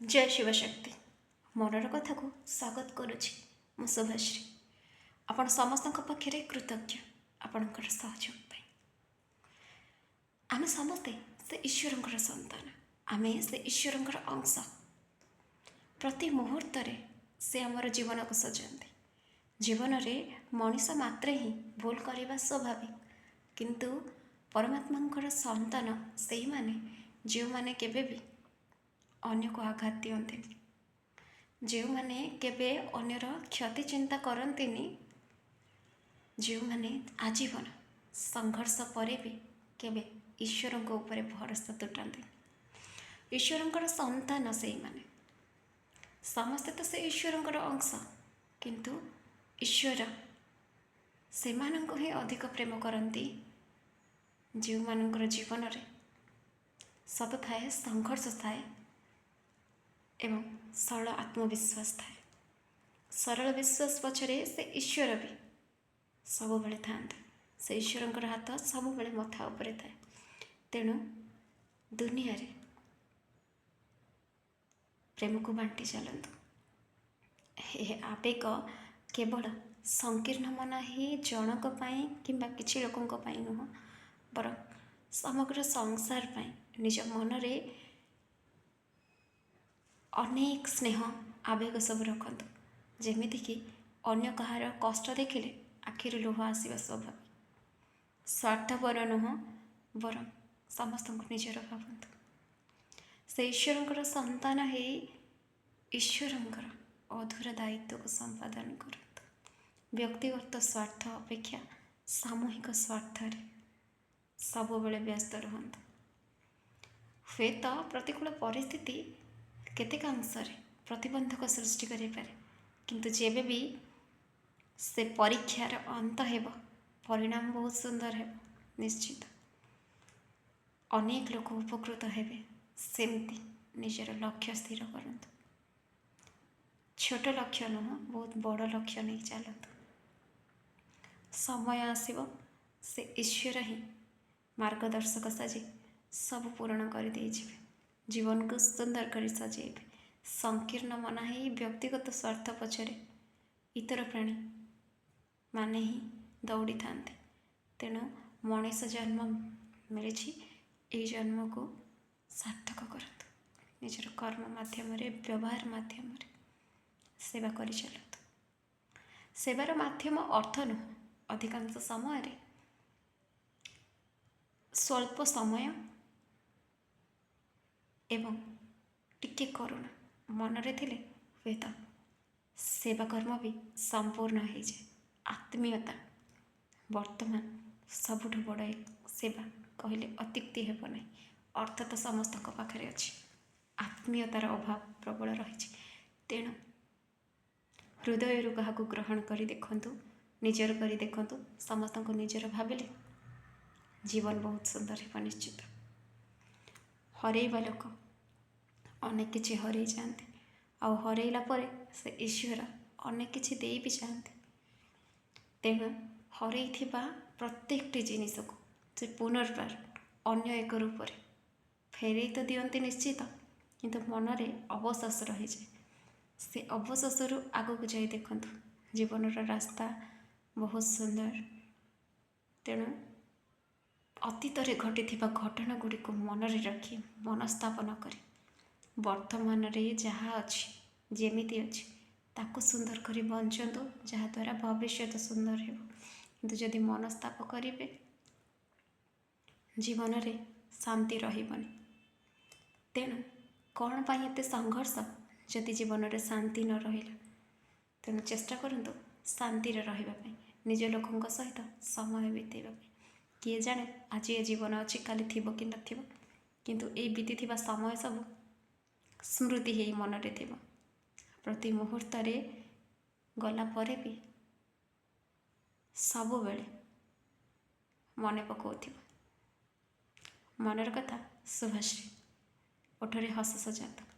जय शिवशक्ति मनर कथा को स्वागत करुच्ची मु शुभश्री आपण समस्त पक्षरे कृतज्ञ आपणकर सहयोग आम समस्ते से ईश्वर संतान आम से ईश्वर अंश प्रति मुहूर्त से आमर जीवन को सजाती जीवन में मनीष मात्रे ही भूल करने स्वाभाविक किंतु परमात्मा संतान से माने जो माने केबे भी अन्य को आघात दियंती जो माने केबे अन्यर क्षति चिंता करंतीनी जो माने आजीवन संघर्ष पर भी केबे ईश्वर ऊपर भरोसा तुटांती ईश्वर संतान से माने समस्ते तो से ईश्वर अंश किंतु ईश्वर से मानंको ही अधिक प्रेम करती जो मानकर जीवन में सत थाए संघर्ष थाए एवं सरल आत्मविश्वास थाए सरल विश्वास पछरे से ईश्वर भी सब बेले था से ईश्वर हाथ सब बेले मथा उपरे थाए तेणु दुनिया रे प्रेम को बांटी चलतु यह आवेग केवल संकीर्ण मना ही जनक कि किसी लोकों नुह बर समग्र संसार पाई निज मन रे अनेक स्नेह आवेग सब रखत जमीक अन्य कहार कष्ट देखिले आखिर लुह आसवा स्वाभाविक स्वार्थपर नुह बर समस्त निजर भावतु से ईश्वर संतान है ईश्वर अधूरा दायित्व को संपादन करतु व्यक्तिगत स्वार्थ अपेक्षा सामूहिक स्वार्थ सब बेले व्यस्त रुहतु हुए तो प्रतिकूल परिस्थिति केतेकांशरे प्रतिबंधक सृष्टि करें किंतु जेबे भी से परीक्षार अंत हेब परिणाम बहुत सुंदर है निश्चित अनेक लोक उपकृत हेबे सेमती निजर लक्ष्य स्थिर करंतु छोट लक्ष्य नुह बहुत बड़ लक्ष्य नहीं चलतु समय आसीब से ईश्वर ही मार्गदर्शक साजे सब पूरण कर दे जीवन को सुंदर कर सजेबे संकीर्ण मना ही व्यक्तिगत स्वार्थ पछरे इतर प्राणी माने ही दौड़ी था तेणु मनीष जन्म मिली ये जन्म को सार्थक करतु निजर कर्म माध्यम व्यवहार माध्यम सेवा कर चलतु सेवार माध्यम अर्थ नुह अधिकांश समय स्वल्प समय एवं टिके करुणा मनरे थिले हुए तो सेवा कर्म भी संपूर्ण हो जाए आत्मीयता वर्तमान सबुठ बड़ सेवा कहले अत्युक्ति हेब नहीं अर्थ तो समस्त पाखे अच्छी आत्मीयतार अभाव प्रबल रही तेणु हृदय क्या ग्रहण कर देखु निजर कर देखु समस्त को निजर भाविले जीवन बहुत सुंदर है निश्चित हरैवा लोक अनेक किसी हर जाते आउ हरैला से ईश्वर अनेक किसी दे भी जाते तेणु हरई प्रत्येक जिनिस को से पुनर्बार अन्य एक रूप फेरे तो दियंती निश्चित किंतु मनरे अवशोष रही जाए से अवशोष रु आग को जाई देखु जीवन रास्ता बहुत सुंदर तेणु अतीत घटी घटना गुड़ी को मनरे रखी मनस्तापन कर वर्तमान रे जहाँ अच्छी जेमिति अच्छी ताको सुंदर करी बंचतु जहाँद्वारा भविष्य सुंदर हो किंतु जदि मनस्ताप करेंगे जीवन रे शांति रहीबनी तेणु कौन पाई एते संघर्ष जदि जीवन रे शांति न रहिला तेणु चेष्टा करंतु शांति रे रहिबा पई निज लोकंक सहित समय बितेबा किए जाने आज ये जीवन अच्छी काली थिबो कि नथिबो किंतु ए बीती थिबा समय सब स्मृति ही मन रे थिबो प्रति मुहूर्त रे गला परे भी सब बेले मन पकाउथिबो मनर कथा शुभश्री ओठरे हस सजातु।